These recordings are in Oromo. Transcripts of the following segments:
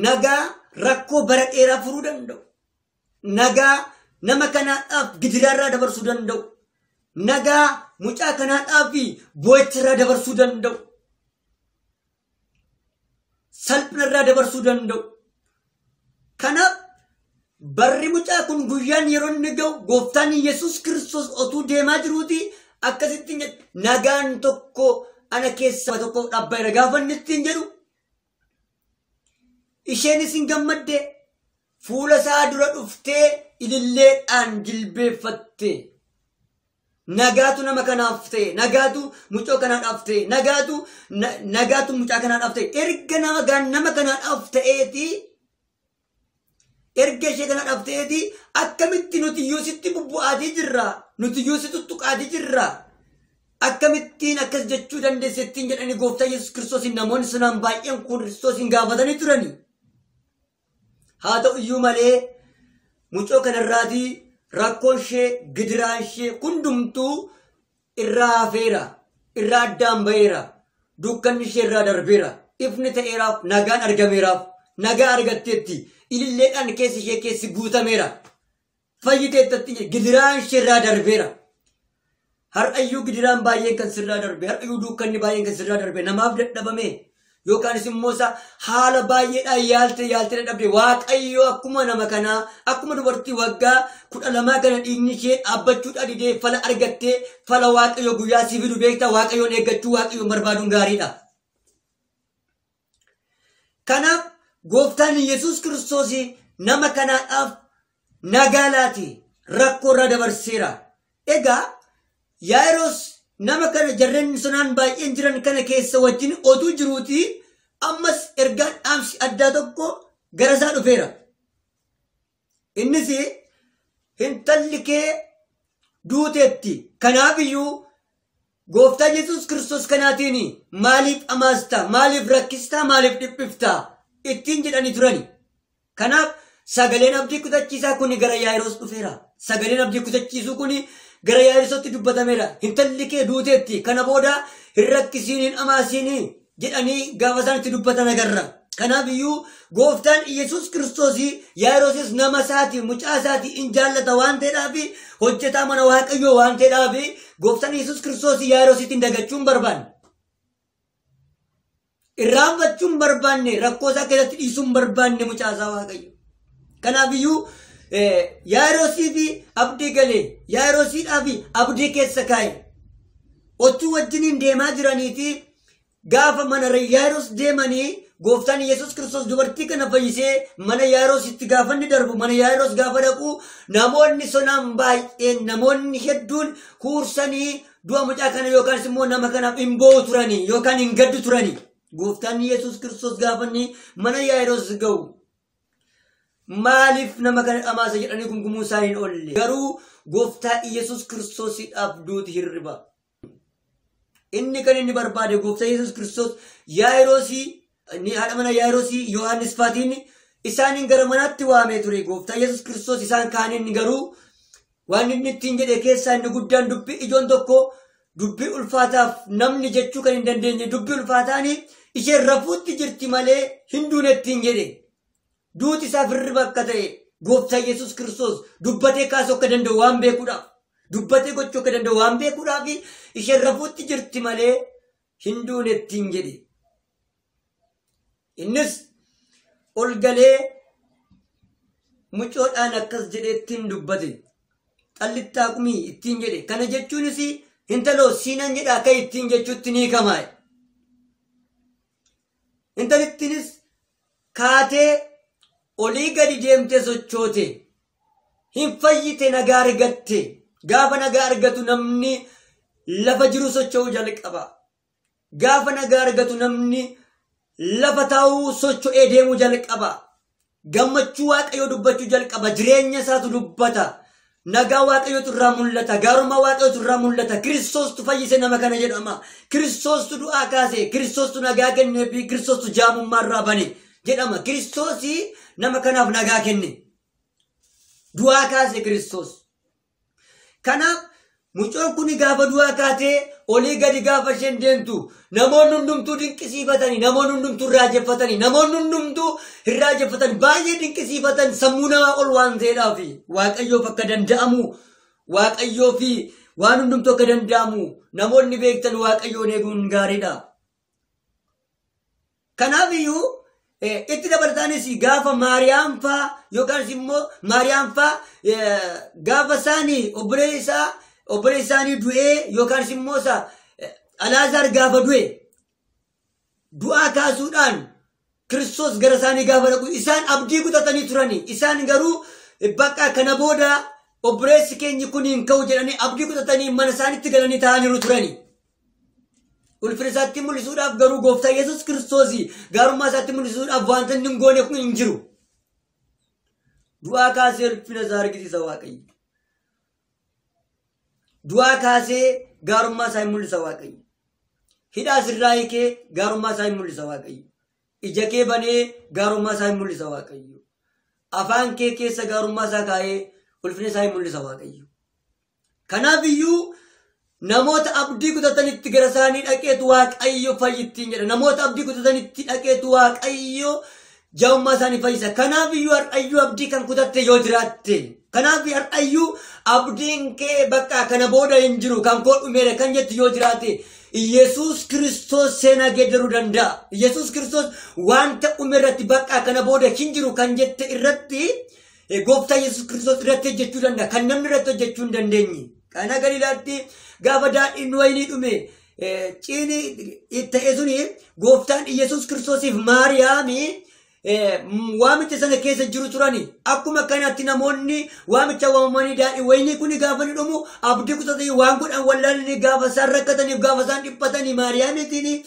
nagaa rakkoo bara dheeraa furuu danda'u. Nagaa nama kanaadhaaf gidiraarraa dabarsuu danda'u. Nagaa mucaa kanaadhaaf boo'icharraa dabarsuu danda'u. Salphinarraa dabarsuu danda'u. Kanaaf barri mucaa kun guyyaan yeroo inni ga'u gooftaan Yesuus Kiristoos otuu deemaa jiruuti akkasitti nagaan tokko ana keessa tokko dhabbayra gaafa inni ittiin jedhu isheenis hin gammadde fuula isaa dura dhuftee ililleedhaan jilbeeffatte. Nagaatu nama kanaaf ta'e, nagaatu mucoo kanaadhaaf ta'e, nagaatu mucaa kanaadhaaf ta'e. Erga nama kanaadhaaf ta'eeti, erga ishee kanaadhaaf ta'eeti akkamitti nuti Yesuusitti bubbu'aatii jirra, nuti Yesuusitti tuttuqaatii jirra. Akkamittiin akkas jechuu dandeessettiin jedhanii gooftaa Yesuus Kiristoosiin namoonni sanaan baay'een Kiristoosiin gaafatanii turani. Haa ta'u iyyuu malee mucoo kanarraatii rakkoon ishee gidiraan ishee hundumtuu irraa hafeera, irraa addaan ba'eera, dukkanni ishee irraa darbeera, ifni ta'eeraaf, nagaan argameeraaf, nagaa argatteetti, ililleedhaan keessi ishee keessi guutameera, fayyiteettatti gidiraan ishee irraa darbeera. Har'ayyuu gidiraan baay'een kan sirraa darbe, har'ayyuu dukkanni baay'een kan sirraa darbe namaaf dadhabame yookaanis immoo haala baay'eedhaan yaalte dadhabde Waaqayyo akkuma nama kanaa akkuma dubartii waggaa 12 kana dhiigni ishee dhaabbachuudhaan didee fala argattee fala Waaqayyo guyyaa si fidu beektaa Waaqayyoon eeggachuu Waaqayyoon barbaaduun gaariidha. Kanaaf gooftaan Yesuus Kiristoos nama kanaadhaaf nagaa laati rakkoo irra dabarseera. Egaa Yaa'iroos nama kana jarreen sanaan baay'een jiran kana keessa wajjin otuu jiruuti ammas ergaan dhaamsi addaa tokko gara isaa dhufeera. Innis intalli kee duuteetti. Kanaaf iyyuu gooftaa Yesuus Kiristoos kanaatiin maaliif amaasta, maaliif rakkistaa, maaliif dhiphiftaa ittiin jedhanii turani. Kanaaf sagaleen abdii kutachiisaa kun gara Yaa'iroos dhufeera. Sagaleen abdii kutachiisuu kun gara Yaa'iroositti dubbatameera. Intalli kee duuteetti. Kana booda hin rakkisiin, hin amaasiin jedhanii gaafa isaan itti dubbatan agarra. Kanaaf iyyuu gooftaan Yesuus Kiristoos Yaa'iroosis nama isaati, mucaa isaati in jaallata waan ta'eedhaaf, hojjetaa mana Waaqayyoo waan ta'eedhaaf gooftaan Yesuus Kiristoos Yaa'iroositti hin dagachuun barbaanne. Irraanfachuun barbaanne, rakkoo isaa keessatti dhiisuun barbaanne mucaa isaa Waaqayyo. Kanaaf iyyuu Yaa'iroosii fi abdii galee, Yaa'iroosiidhaa fi abdii keessa kaa'e. Otuu wajjiniin deemaa jiraniiti gaafa mana Yaa'iroos deemanii gooftaan Yesuus Kiristoos dubartii kana fayyisee mana Yaa'iroositti gaafa inni darbu, mana Yaa'iroos gaafa dhaqu namoonni sonaan baay'een, namoonni hedduun huursanii du'a mucaa kana yookaan immoo nama kanaaf hin boo'u turanii yookaan hin gaddu turanii. Gooftaan Yesuus Kiristoos gaafa inni mana Yaa'iroos ga'u maaliif nama kana dhamaasa jedhanii gungumuu isaa hin oolle. Garuu gooftaa Yesuus Kiristoosiidhaaf duuti hirriba. Inni kan inni barbaade gooftaa Yesuus Kiristoos Yaa'iroosii haadha mana Yaa'iroosii Yohaannis faatiin isaaniin gara manaatti waamee ture. Gooftaa Yesuus Kiristoos isaan kaaniin garuu waan inni ittiin jedhe keessaa inni guddaan dubbii ijoon tokko dubbii ulfaataaf namni jechuu kan hin dandeenye dubbii ulfaataanii isheen rafuutti jirti malee hin duune ittiin jedhe. Duuti isaaf hirriba akka ta'e gooftaa Yesuus Kiristoos dubbatee kaasuu akka danda'u waan beekuudhaaf, dubbatee gochuu akka danda'u waan beekuudhaaf isheen rafuutti jirti malee hin duune ittiin jedhe. Innis ol galee mucoodhaan akkas jedhee ittiin dubbate. Xallittaa qumii ittiin jedhe. Kana jechuunis intaloo siinan jedhaa ka'e ittiin jechuutti ni hiikamaa. Intalittiinis kaatee olii gadi deemtee sochoote. Hin fayyite nagaa argatte. Gaafa nagaa argatu namni lafa jiru socho'uu jalqaba. Gaafa nagaa argatu namni lafa taa'uu socho'ee deemuu jalqaba. Gammachuu Waaqayyoo dubbachuu jalqaba. Jireenya isaatu dubbata. Nagaa Waaqayyootu irraa mul'ata. Gaarummaa Waaqayyootu irraa mul'ata. Kiristoostu fayyise nama kana jedhama. Kiristoostu du'aa kaase. Kiristoostu nagaa kennee fi Kiristoostu jaamummaa irraa bane jedhama. Kiristoosii nama kanaaf nagaa kenne. Du'aa kaase Kiristoos. Kanaaf mucoon kun gaafa du'aa kaatee olii gadi gaafa isheen deemtu namoonni hundumtuu dinqisiifatanii namoonni hundumtuu raajeffatanii namoonni hundumtuu hin raajeffatanii baay'ee dinqisiifatan sammuu namaa ol waan ta'eedhaaf waaqayyoof akka danda'amu waaqayyoo fi waan hundumtuu akka danda'amu namoonni beektan waaqayyoon eeguun gaariidha. Kanaaf iyyuu itti dabalataanis gaafa Maariyaam faa yookaan immoo Maariyaam faa gaafa isaanii obbolee isaanii du'ee yookaan immoo Alaazaar gaafa du'aa kaasuudhaan Kiristoos gara isaanii gaafa dhaqu isaan abdii kutatanii turani. Isaan garuu bakka kana booda obboleessi keenya kun hin ka'u jedhanii abdii kutatanii mana isaaniitti galanii taa'anii turani. Ulfina isaatti mul'isuudhaaf garuu gooftaa Yesuus Kiristoos gaarummaa isaatti mul'isuudhaaf wanta inni hin goone kun hin jiru. Du'aa kaasee ulfina isaa argisiisa Waaqayyo. Du'aa kaasee gaarummaa isaa hin mul'isa Waaqayyo. Hidhaa sirraa hiikee gaarummaa isaa hin mul'isa Waaqayyo. Ija kee banee gaarummaa isaa hin mul'isa Waaqayyo. Afaan kee keessa gaarummaa isaa kaa'ee ulfina isaa hin mul'isa Waaqayyo. Kanaaf iyyuu namoota abdii kutatanitti gara isaanii dhaqeetu Waaqayyo fayyittiin jedha. Namoota abdii kutatanitti dhaqeetu Waaqayyo jaa'ummaa isaanii fayyisa. Kanaaf iyyuu har'ayyuu abdii kan kutatte yoo jiraatte. Kanaaf har'ayyuu abdiin kee bakka kana booda hin jiru kan koo dhumeera kan jettu yoo jiraate Yesuus Kiristoos seenaa geeddaruu danda'a. Yesuus Kiristoos wanta dhumeerratti bakka kana booda hin jiru kan jette irratti gooftaa Yesuus Kiristoos irratti hojjechuu danda'a. Kan namni irratti hojjechuu hin dandeenye. Kana Galiilaatti gaafa daadhiin wayinii dhume ciini ta'e suni gooftaan Yesuus Kiristoosiif Maariyaami waamicha sana keessa jiru turani. Akkuma kanatti namoonni waamicha waamamanii daadhii wayinii kuni gaafa ni dhumu abdii kutatanii waan godhan wallaalanii gaafa isaan rakkataniif gaafa isaan dhiphatanii Maariyaamiitiin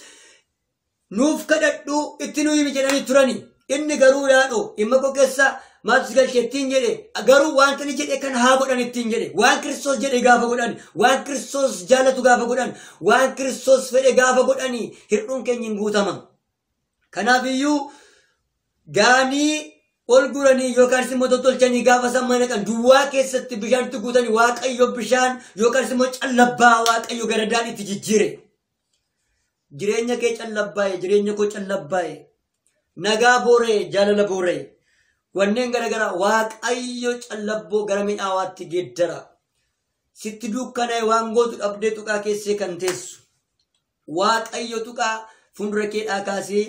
nuuf kadhadhu itti nu himi jedhanii turani. Inni garuu yaadho dhimma koo keessa maatis galcheettiin jedhe garuu wanta ni jedhe kan haa godhan ittiin jedhe waan Kiristoos jedhe gaafa godhan waan Kiristoos jaalatu gaafa godhan waan Kiristoos fedhe gaafa godhanii hir'uun keenya hin guutama. Kanaaf iyyuu gaanii ol guranii yookaan immoo tottolchanii gaafa sammaa naqan duwwaa keessatti bishaanitti guutanii Waaqayyo bishaan yookaan immoo callabbaa Waaqayyo gara daadhiitti jijjiire. Jireenya kee callabbaa'e jireenya koo callabbaa'e nagaa booree jaalala booree. Wanneen garagaraa Waaqayyo callabboo gara midhaawaatti geeddara. Sitti dukkanaa'e waan gootu dhabdee tuqaa keessee kan teessu. Waaqayyo tuqaa fuuldura keedhaa kaasee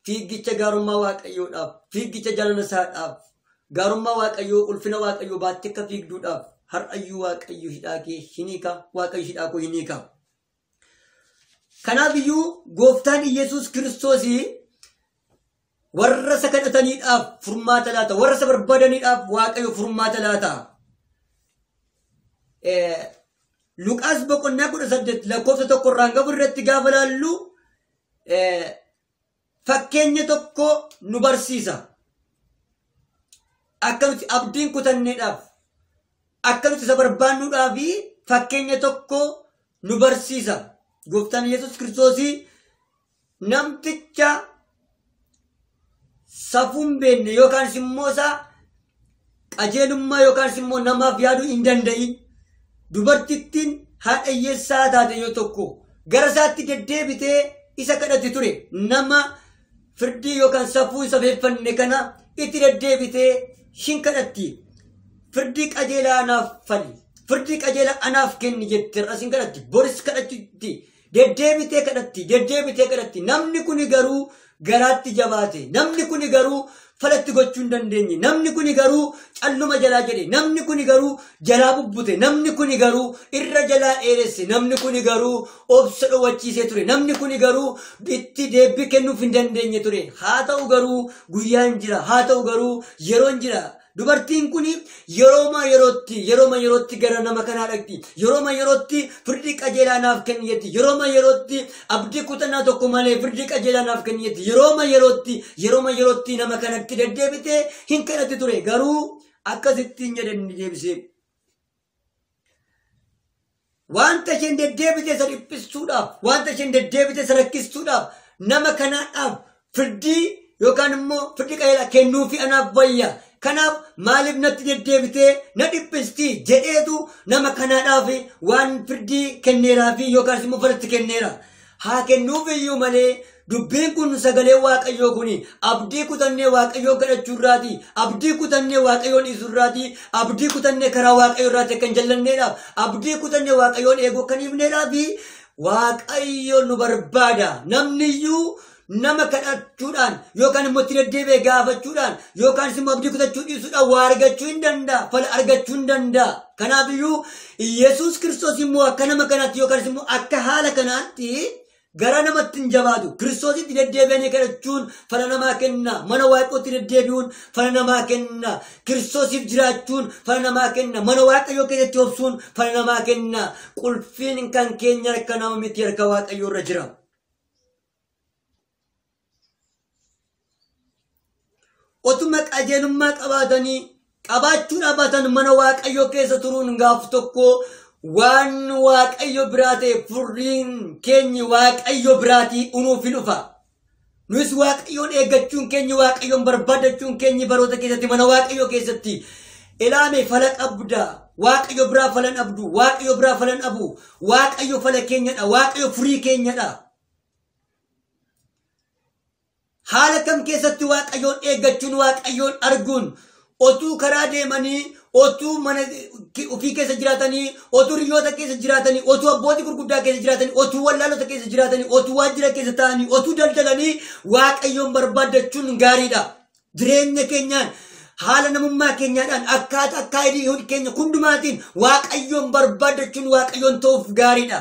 fiigicha gaarummaa Waaqayyoodhaaf, fiigicha jaalala isaadhaaf, gaarummaa Waaqayyoo, ulfina Waaqayyoo baattee akka fiigduudhaaf har'ayyuu Waaqayyo hidhaa kee hin hiika, Waaqayyo hidhaa koo hin hiika. Kanaaf iyyuu gooftaan Yesuus Kiristoos warra isa kadhataniidhaaf furmaata laata. Warra isa barbaadaniidhaaf Waaqayyo furmaata laata. Luqaas boqonnaa 18 lakkoofsa 1 irraan gabu irratti gaafa laallu fakkeenya tokko nu barsiisa. Akka nuti abdiin kutanneedhaaf akka nuti isa barbaannuudhaaf fakkeenya tokko nu barsiisa. Gooftaan Yesuus Kiristoos namticha safuun beenne yookaan immoo isaa qajeelummaa yookaan immoo namaaf yaaduu hin danda'in dubartittiin haadha hiyyeessaa taate yoo tokko gara isaatti deddeebitee isa kadhatti ture. Nama firdii yookaan safuu isa feeffanne kana itti deddeebitee hin kadhatti. Firdii qajeelaa anaaf fali, firdii qajeelaa anaaf kenni jettee asin kadhatti, boris kadhatti, deddeebitee kadhatti. Namni kuni garuu garaatti jabaate, namni kuni garuu falatti gochuu hin dandeenye, namni kuni garuu calluma jalaa jedhe, namni kuni garuu jalaa bubbute, namni kuni garuu irra jalaa dheeresse, namni kuni garuu obsa dhoowwachiisee ture, namni kuni garuu itti deebii kennuuf hin dandeenye ture. Haa ta'u garuu guyyaan jira, haa ta'u garuu yeroon jira. Dubartiin kuni yerooma yerootti gara nama kanaa dhaqti. Yerooma yerootti firdii qajeelaa naaf kenniyetti. Yerooma yerootti abdii kutannaa tokko malee firdii qajeelaa naaf kenniyetti. Yerooma yerootti nama kanatti deddeebitee hin kadhatti ture. Garuu akkasittiin jedhanii deebisee. Wanta isheen deddeebitee isa dhiphistuudhaaf, wanta isheen deddeebitee isa rakkistuudhaaf nama kanaadhaaf firdii yookaan immoo firdii qajeelaa kennuufi anaaf wayya. kanaaf maaliif natti deddeebitee na dhiphisti jedheetu nama kanaadhaaf waan firdii kenneeraafi yookaan immoo falatti kenneera. haa kennuuf iyyuu malee dubbiin kun sagalee waaqayyoo kuni abdii kutannee waaqayyoo kadhachuurraati, abdii kutannee waaqayyoon dhiisuurraati, abdii kutannee karaa waaqayyoo irraati kan jallanneedhaaf, abdii kutannee waaqayyoon eeguu kan ifneedhaafi waaqayyo nu barbaada. Namni iyyuu nama kadhachuudhaan yookaan immoo itti deddeebi'ee gaafachuudhaan yookaan immoo abdii kutachuu dhiisuudhaan waa argachuu hin danda'a, fala argachuu hin danda'a. Kanaaf iyyuu Yesuus Kiristoos immoo akka nama kanaatti yookaan immoo akka haala kanaatti gara namatti hin jabaatu. Kiristoositti deddeebi'anii kadhachuun fala namaa kenna. Mana waaqayyootti deddeebi'uun fala namaa kenna. Kiristoosiif jiraachuun fala namaa kenna. Mana waaqayyoo keessatti obsuun fala namaa kenna. Qulfiin kan keenya harka nama miti, harka waaqayyoo irra jira. Otuma qajeelummaa qabaatanii qabaachuudhaaf baatan mana waaqayyoo keessa turuun gaaf tokko waan waaqayyo biraa ta'e furriin keenya waaqayyo biraatii unuuf hin dhufa. Nus waaqayyoon eeggachuun keenya waaqayyoon barbaadachuun keenya baroota keessatti mana waaqayyoo keessatti ilaame fala qabda. Waaqayyo biraa falan abdu, waaqayyo biraa falan abu, waaqayyo fala keenyadha, waaqayyo furii keenyadha. Haala kam keessatti waaqayyoon eeggachuun waaqayyoon arguun otuu karaa deemanii otuu mana ofii keessa jiraatanii otuu hiriyoota keessa jiraatanii otuu abbootii gurguddaa keessa jiraatanii otuu wallaalota keessa jiraatanii otuu waajjira keessa ta'anii otuu daldalanii waaqayyoon barbaadachuun gaariidha. Jireenya keenyaan haala namummaa keenyaadhaan akkaataa akka hidhii keenya hundumaatiin waaqayyoon barbaadachuun waaqayyoon ta'uuf gaariidha.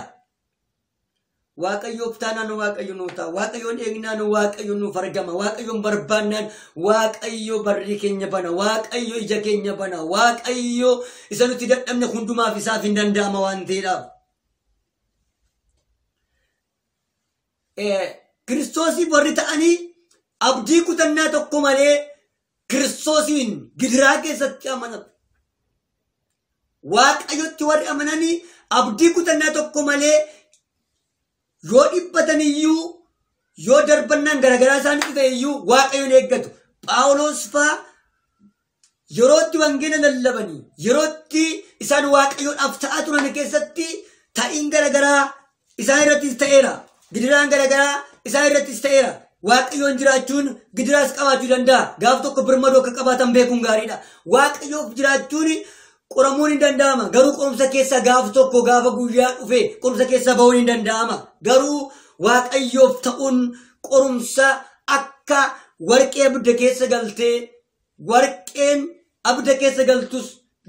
Waaqayyoof taanaan waaqayyo nuuf ta'a. Waaqayyoon eegnaan waaqayyo nuuf argama. Waaqayyoon barbaannaan waaqayyo barrii keenya bana. Waaqayyo ija keenya bana. Waaqayyo isa nuti dadhabne hundumaaf isaaf hin danda'ama waan ta'eedhaaf. Kiristoosiif warri ta'anii abdii kutannaa tokko malee Kiristoosiin gidiraa keessatti amanatu. Waaqayyotti warri amananii abdii kutannaa tokko malee yoo dhibbatan iyyuu yoo darbannaan garagaraa isaanitti ta'e iyyuu waaqayyoon eeggatu. Phaawulos fa'aa yerootti wangeela lallabanii yerootti isaan waaqayyoodhaaf ta'aa turan keessatti ta'iin garagaraa isaan irrattis ta'eera. Gidiraan garagaraa isaan irrattis ta'eera. Waaqayyoon jiraachuun gidiraas qabaachuu danda'a. Gaaf tokko birmadoo akka qabaatan beekuun gaariidha. Waaqayyoof jiraachuun qoramuun hin danda'ama. Garuu qorumsa keessa gaaf tokko gaafa guyyaa dhufe qorumsa keessa ba'uun hin danda'ama. Garuu waaqayyoof ta'uun qorumsa akka warqee abidda keessa galtee warqeen abidda keessa galtus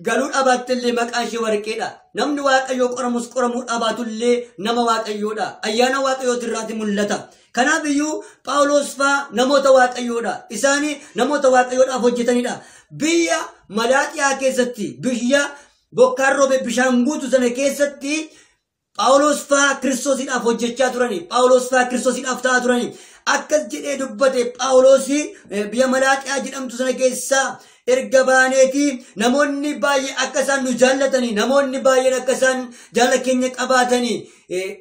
galuu dhabaattillee maqaan ishee warqeedha. Namni waaqayyoo qoramus qoramuu dhabaatullee nama waaqayyoodha. Ayyaana waaqayyootirraati mul'ata. Kanaaf iyyuu Phaawulos fa'aa namoota waaqayyoodha. Isaanii namoota waaqayyoodhaaf hojjetanidha. Biyya Malaaxiyaa keessatti biyya bokkaan roobe bishaan guutu sana keessatti Phaawulos fa'aa Kiristoosiidhaaf hojjechaa turani. Phaawulos fa'aa Kiristoosiidhaaf ta'aa turani. Akkas jedhee dubbate Phaawulos biyya Malaaxiyaa jedhamtu sana keessaa erga baaneeti namoonni baay'ee akka isaan nu jaallatanii namoonni baay'een akka isaan jaala keenya qabaatanii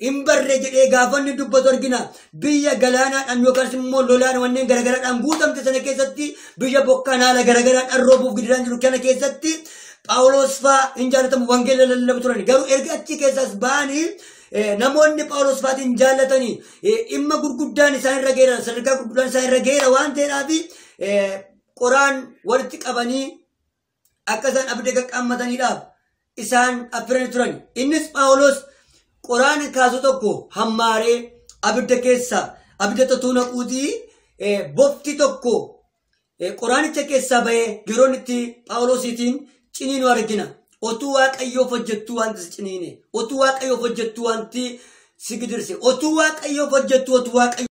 hin barre jedhee gaafanni dubbatu argina. Biyya galaanaadhaan yookaan immoo lolaan wanneen garagaraadhaan guutamte sana keessatti biyya bokkaan haala garagaraadhaan roobuuf gidiraan jiru kana keessatti Phaawulos fa'aa hin jaallatamu wangeela lallabu turan. Garuu erga achi keessaas ba'anii namoonni Phaawulos fa'aatiin jaallatanii dhimma gurguddaan isaan irra geera, sadarkaa gurguddaan isaan irra geera waan ta'eedhaaf qoraan walitti qabanii akka isaan abidda qaqqaammataniidhaaf isaan affiranii turan. Innis Phaawulos qoraan kaasu tokko hammaaree abidda keessa abidda totuu naquutii bofti tokko qoraanicha keessaa bahee yeroon itti Phaawulosiitiin ciniinu argina. Otuu waaqayyoof hojjettuu wanti si ciniine, otuu waaqayyoof hojjettuu wanti si gidirse, otuu waaqayyoof hojjettuu otuu waaqayyoof